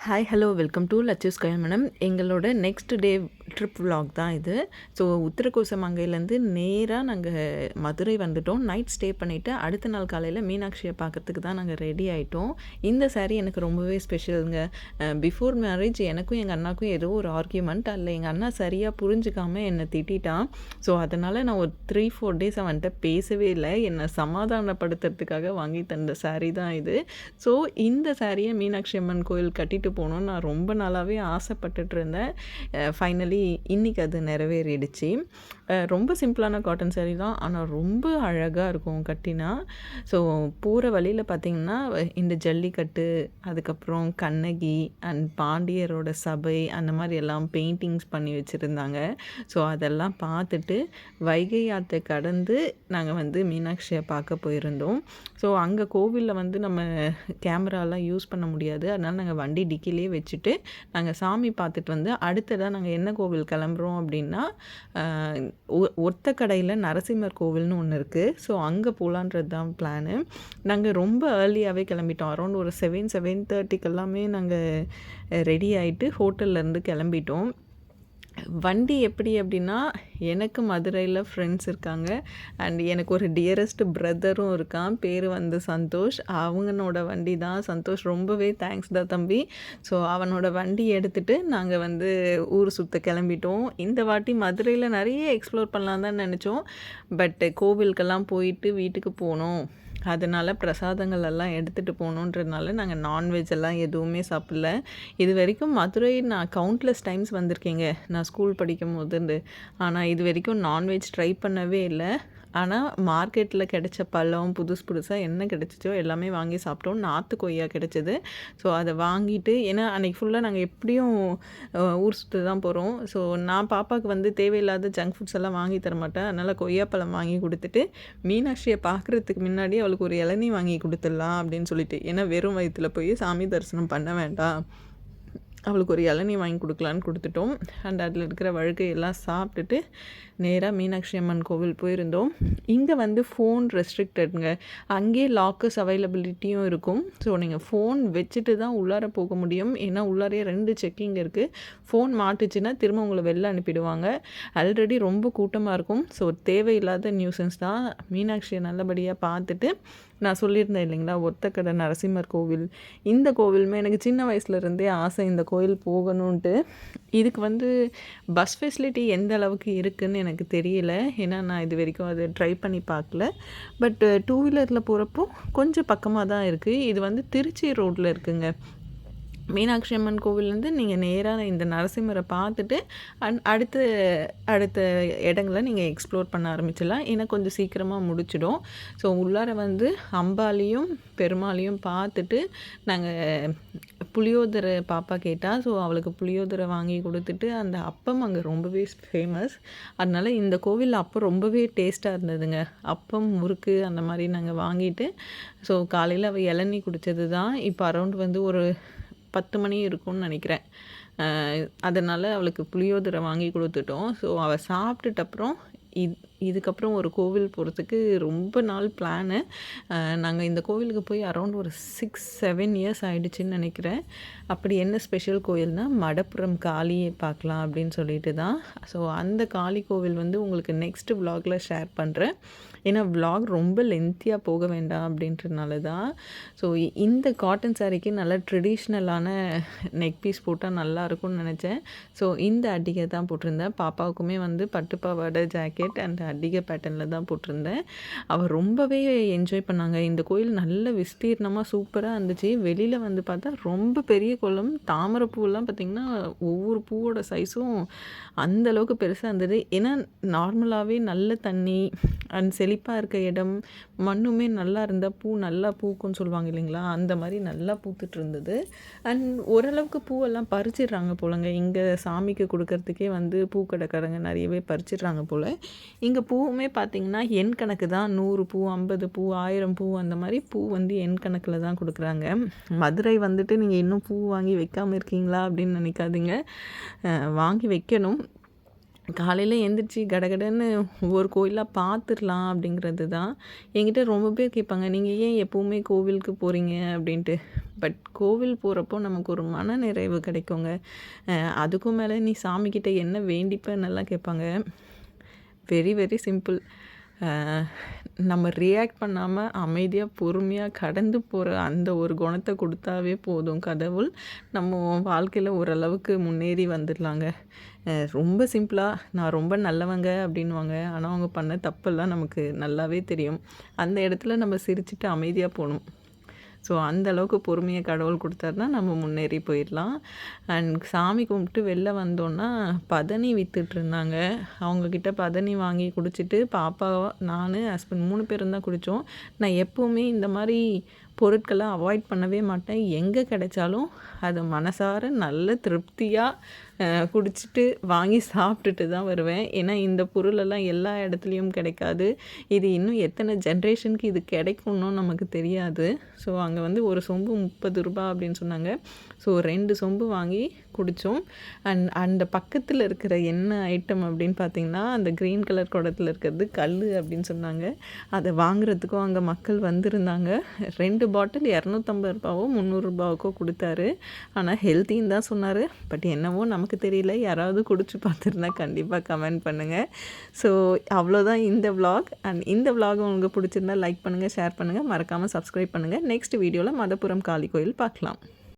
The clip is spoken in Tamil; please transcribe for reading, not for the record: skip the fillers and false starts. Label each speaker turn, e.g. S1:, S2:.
S1: ஹாய் ஹலோ வெல்கம் டு லச்சூஸ் கயமனம். எங்களோட நெக்ஸ்ட் டே ட்ரிப் விலாக் தான் இது. ஸோ உத்திரகோசமங்கையிலேருந்து நேராக நாங்கள் மதுரை வந்துட்டோம். நைட் ஸ்டே பண்ணிவிட்டு அடுத்த நாள் காலையில் மீனாட்சியை பார்க்கறதுக்கு தான் நாங்கள் ரெடி ஆகிட்டோம். இந்த சாரீ எனக்கு ரொம்பவே ஸ்பெஷலுங்க. பிஃபோர் மேரேஜ் எனக்கும் எங்கள் அண்ணாக்கும் ஏதோ ஒரு ஆர்கியூமெண்ட், அதில் எங்கள் அண்ணா சரியாக புரிஞ்சுக்காமல் என்னை திட்டான். ஸோ அதனால் நான் ஒரு 3-4 டேஸ் அவன்கிட்ட பேசவே இல்லை. என்னை சமாதானப்படுத்துறதுக்காக வாங்கி தந்த சாரீ தான் இது. ஸோ இந்த சாரியை மீனாட்சி அம்மன் கோயில் கட்டிட்டு போகணுன்னு நான் ரொம்ப நாளாகவே ஆசைப்பட்டுட்டு இருந்தேன். ஃபைனலி இன்றைக்கி அது நிறைவேறிடுச்சு. ரொம்ப சிம்பிளான காட்டன் சாரீ தான், ஆனால் ரொம்ப அழகாக இருக்கும் கட்டினா. ஸோ போகிற வழியில் பார்த்திங்கன்னா இந்த ஜல்லிக்கட்டு, அதுக்கப்புறம் கண்ணகி அண்ட் பாண்டியரோட சபை, அந்த மாதிரி எல்லாம் பெயிண்டிங்ஸ் பண்ணி வச்சுருந்தாங்க. ஸோ அதெல்லாம் பார்த்துட்டு வைகை ஆற்றை கடந்து நாங்கள் வந்து மீனாட்சியை பார்க்க போயிருந்தோம். ஸோ அங்கே கோவிலில் வந்து நம்ம கேமராலாம் யூஸ் பண்ண முடியாது. அதனால் நாங்கள் வண்டி டிக்கிலே வச்சுட்டு நாங்கள் சாமி பார்த்துட்டு வந்து அடுத்ததாக நாங்கள் என்ன கோவில் கிளம்புறோம் அப்படின்னா ஒத்த கடையில் நரசிம்மர் கோவில்னு ஒன்று இருக்குது. ஸோ அங்கே போகலான்றது தான் பிளானு. நாங்கள் ரொம்ப ஏர்லியாகவே கிளம்பிட்டோம். அரௌண்ட் ஒரு 7-7:30 எல்லாமே நாங்கள் ரெடி ஆகிட்டு ஹோட்டல்லேருந்து கிளம்பிட்டோம். வண்டி எப்படி அப்படின்னா, எனக்கு மதுரையில் ஃப்ரெண்ட்ஸ் இருக்காங்க அண்ட் எனக்கு ஒரு டியரஸ்ட் பிரதரும் இருக்கான். பேர் வந்து சந்தோஷ். அவனோட வண்டி தான். சந்தோஷ் ரொம்பவே தேங்க்ஸ் தான் தம்பி. ஸோ அவனோட வண்டி எடுத்துகிட்டு நாங்கள் வந்து ஊர் சுற்ற கிளம்பிட்டோம். இந்த வாட்டி மதுரையில் நிறைய எக்ஸ்ப்ளோர் பண்ணலாம் தான் நினச்சோம். பட் கோவிலுக்கெல்லாம் போயிட்டு வீட்டுக்கு போனோம். அதனால் பிரசாதங்கள் எல்லாம் எடுத்துகிட்டு போகணுன்றதுனால நாங்கள் நான்வெஜ் எல்லாம் எதுவுமே சாப்பிடல. இது வரைக்கும் மதுரை நான் கவுண்ட்லெஸ் டைம்ஸ் வந்திருக்கேங்க, நான் ஸ்கூல் படிக்கும் போது. ஆனால் இது வரைக்கும் நான்வெஜ் ட்ரை பண்ணவே இல்லை. ஆனால் மார்க்கெட்டில் கிடைச்ச பழம் புதுசாக என்ன கிடைச்சிச்சோ எல்லாமே வாங்கி சாப்பிட்டோம். நாற்று கொய்யா கிடைச்சிது. ஸோ அதை வாங்கிட்டு, ஏன்னா அன்றைக்கி ஃபுல்லாக நாங்கள் எப்படியும் ஊர் சுற்ற தான் போகிறோம். ஸோ நான் பாப்பாவுக்கு வந்து தேவையில்லாத ஜங்க் ஃபுட்ஸ் எல்லாம் வாங்கி தர மாட்டேன். அதனால் கொய்யாப்பழம் வாங்கி கொடுத்துட்டு மீனாட்சியை பார்க்குறதுக்கு முன்னாடி அவளுக்கு ஒரு இளநீ வாங்கி கொடுத்துடலாம் அப்படின்னு சொல்லிட்டு, ஏன்னா வெறும் வயிற்றில் போய் சாமி தரிசனம் பண்ண வேண்டாம், அவளுக்கு ஒரு இளநீ வாங்கி கொடுக்கலான்னு கொடுத்துட்டோம். அண்ட் அதில் இருக்கிற வழுக்கையெல்லாம் சாப்பிட்டுட்டு நேராக மீனாட்சி அம்மன் கோவில் போயிருந்தோம். இங்கே வந்து ஃபோன் ரெஸ்ட்ரிக்டடுங்க. அங்கேயே லாக்கர்ஸ் அவைலபிலிட்டியும் இருக்கும். ஸோ நீங்கள் ஃபோன் வச்சுட்டு தான் உள்ளார போக முடியும். ஏன்னா உள்ளாரே 2 செக்கிங் இருக்குது. ஃபோன் மாட்டுச்சுன்னா திரும்ப உங்களை வெளில அனுப்பிடுவாங்க. ஆல்ரெடி ரொம்ப கூட்டமாக இருக்கும். ஸோ தேவையில்லாத நியூசன்ஸ் தான். மீனாட்சியை நல்லபடியாக பார்த்துட்டு நான் சொல்லியிருந்தேன் இல்லைங்களா, ஒத்தக்கடை நரசிம்மர் கோவில். இந்த கோவிலுமே எனக்கு சின்ன வயசுலேருந்தே ஆசை இந்த கோயில் போகணுன்ட்டு. இதுக்கு வந்து பஸ் ஃபெசிலிட்டி எந்த அளவுக்கு இருக்குதுன்னு எனக்கு தெரியல. ஏன்னா நான் இது வரைக்கும் அதை ட்ரை பண்ணி பார்க்கல. பட் 2 வீலரில் போகிறப்போ கொஞ்சம் பக்கமாக தான் இருக்குது. இது வந்து திருச்சி ரோட்டில் இருக்குங்க. மீனாட்சி அம்மன் கோவிலேருந்து நீங்கள் நேராக இந்த நரசிம்மரை பார்த்துட்டு அடுத்த இடங்களை நீங்கள் எக்ஸ்ப்ளோர் பண்ண ஆரம்பிச்சிடலாம். ஏன்னா கொஞ்சம் சீக்கிரமாக முடிச்சிடும். ஸோ உள்ளார வந்து அம்பாலையும் பெருமாளையும் பார்த்துட்டு நாங்கள் புளியோதரை பாப்பா கேட்டால், ஸோ அவளுக்கு புளியோதரை வாங்கி கொடுத்துட்டு, அந்த அப்பம் அங்கே ரொம்பவே ஃபேமஸ். அதனால் இந்த கோவிலில் அப்பம் ரொம்பவே டேஸ்ட்டாக இருந்ததுங்க. அப்பம் முறுக்கு அந்த மாதிரி நாங்கள் வாங்கிட்டு, ஸோ காலையில் அவள் இளநீ குடித்தது தான். இப்போ அரௌண்ட் வந்து ஒரு 10 மணி இருக்கும்னு நினைக்கிறேன். அதனால் அவளுக்கு புளியோதரை வாங்கி கொடுத்துட்டோம். ஸோ அவள் சாப்பிட்டுட்டு அப்புறம் இதுக்கப்புறம் ஒரு கோவில் போகிறதுக்கு ரொம்ப நாள் பிளானு. நாங்கள் இந்த கோவிலுக்கு போய் அரௌண்ட் ஒரு 6-7 இயர்ஸ் ஆகிடுச்சின்னு நினைக்கிறேன். அப்படி என்ன ஸ்பெஷல் கோயில்னால் மடப்புரம் காளியை பார்க்கலாம் அப்படின்னு சொல்லிட்டு தான். ஸோ அந்த காளி கோவில் வந்து உங்களுக்கு நெக்ஸ்ட் விலாகில் ஷேர் பண்ணுறேன். ஏன்னா விலாக் ரொம்ப லென்த்தியாக போக வேண்டாம் அப்படின்றதுனால தான். ஸோ இந்த காட்டன் சாரீக்கு நல்லா ட்ரெடிஷ்னலான நெக் பீஸ் போட்டால் நல்லாயிருக்கும்னு நினச்சேன். ஸோ இந்த அட்டிகை தான் போட்டிருந்தேன். பாப்பாவுக்குமே வந்து பட்டுப்பாவாடை ஜாக்கெட் அண்ட் அட்டிகை பேட்டர்னில் தான் போட்டிருந்தேன். அவள் ரொம்பவே என்ஜாய் பண்ணாங்க. இந்த கோயில் நல்ல விஸ்தீர்ணமாக சூப்பராக இருந்துச்சு. வெளியில் வந்து பார்த்தா ரொம்ப பெரிய குளம். தாமரை பூவெல்லாம் பார்த்திங்கன்னா ஒவ்வொரு பூவோட சைஸும் அந்தளவுக்கு பெருசாக இருந்தது. ஏன்னா நார்மலாகவே நல்ல தண்ணி அண்ட் செழிப்பாக இருக்க இடம், மண்ணுமே நல்லா இருந்தால் பூ நல்லா பூக்கும்னு சொல்லுவாங்க இல்லைங்களா, அந்த மாதிரி நல்லா பூத்துட்டு இருந்தது. அண்ட் ஓரளவுக்கு பூவெல்லாம் பறிச்சிடுறாங்க போலங்க. இங்கே சாமிக்கு கொடுக்கறதுக்கே வந்து பூக்கடைக்காரங்க நிறையவே பறிச்சிடுறாங்க போல். இங்கே பூவுமே பார்த்திங்கன்னா எண் கணக்கு தான். 100 பூ, 50 பூ, 1000 பூ, அந்த மாதிரி பூ வந்து எண் கணக்கில் தான் கொடுக்குறாங்க. மதுரை வந்துட்டு நீங்கள் இன்னும் பூ வாங்கி வைக்காமல் இருக்கீங்களா அப்படின்னு நினைக்காதீங்க, வாங்கி வைக்கணும். காலையில எந்திரிச்சு கடகடன்னு ஒவ்வொரு கோயிலா பார்த்துரலாம் அப்படிங்கிறது தான். என்கிட்ட ரொம்ப பேர் கேட்பாங்க, "நீங்க ஏன் எப்பவுமே கோவிலுக்கு போறீங்க?" அப்படின்ட்டு. பட் கோவில் போறப்போ நமக்கு ஒரு மனநிறைவு கிடைக்குங்க. அதுக்கும் மேல "நீ சாமிக்கிட்ட என்ன வேண்டிப்பேன்னெல்லாம்?" கேட்பாங்க. Very very simple. நம்ம ரியாக்ட் பண்ணாம அமைதியா, பொறுமையா கடந்து போற அந்த ஒரு குணத்த குடுத்தாவே போதும் கடவுள். நம்ம வாழ்க்கையில ஓரளவுக்கு முன்னேறி வந்துடலாங்க. ரொம்ப சிம்பிளா நான் ரொம்ப நல்லவங்க அப்படின்னுவாங்க. ஆனா அவங்க பண்ண தப்பெல்லாம் நமக்கு நல்லாவே தெரியும். அந்த இடத்துல நம்ம சிரிச்சுட்டு அமைதியா போணும். ஸோ அந்த அளவுக்கு பொறுமைய கடவுள் குடுத்தாருன்னா, நம்ம முன்னேறி போயிடலாம். அண்ட் சாமி கும்பிட்டு வெளில வந்தோன்னா, பதனி வித்துட்ருந்தாங்க. அவங்கக்கிட்ட பதனி வாங்கி குடிச்சிட்டு, பாப்பா, நானு, ஹஸ்பண்ட் 3 பேரும் தான் குடித்தோம். நான் எப்போவுமே இந்த மாரி பொருட்கள அவாய்ட் பண்ணவே மாட்டேன். எங்கே கிடைச்சாலும் அத மனசார நல்ல திருப்தியா குடிச்சிட்டு, வாங்கி சாப்பிட்டுட்டு தான் வருவேன். ஏன்னா இந்த பொருளெல்லாம் எல்லா இடத்துலையும் கிடைக்காது. இது இன்னும் எத்தனை ஜென்ரேஷனுக்கு இது கிடைக்கும்னும் நமக்கு தெரியாது. ஸோ அங்கே வந்து ஒரு சொம்பு ரூ. 30 அப்படின்னு சொன்னாங்க. ஸோ 2 சொம்பு வாங்கி குடித்தோம். அண்ட் அந்த பக்கத்தில் இருக்கிற என்ன ஐட்டம் அப்படின்னு பார்த்தீங்கன்னா, அந்த க்ரீன் கலர் குடத்துல இருக்கிறது கல் அப்படின்னு சொன்னாங்க. அதை வாங்குறதுக்கும் அங்கே மக்கள் வந்திருந்தாங்க. 2 பாட்டில் ரூ. 250வோ ரூ. 300க்கோ கொடுத்தாரு. ஆனால் ஹெல்த்தின்னு தான் சொன்னார். பட் என்னவோ நமக்கு தெரியல. யாராவது குடிச்சு பார்த்துருந்தா கண்டிப்பாக கமெண்ட் பண்ணுங்கள். ஸோ அவ்வளோதான் இந்த விலாக். அண்ட் இந்த விலாக் உங்களுக்கு பிடிச்சிருந்தா லைக் பண்ணுங்கள், ஷேர் பண்ணுங்கள், மறக்காமல் சப்ஸ்கிரைப் பண்ணுங்கள். நெக்ஸ்ட் வீடியோவில் மதப்புரம் காளி கோயில் பார்க்கலாம்.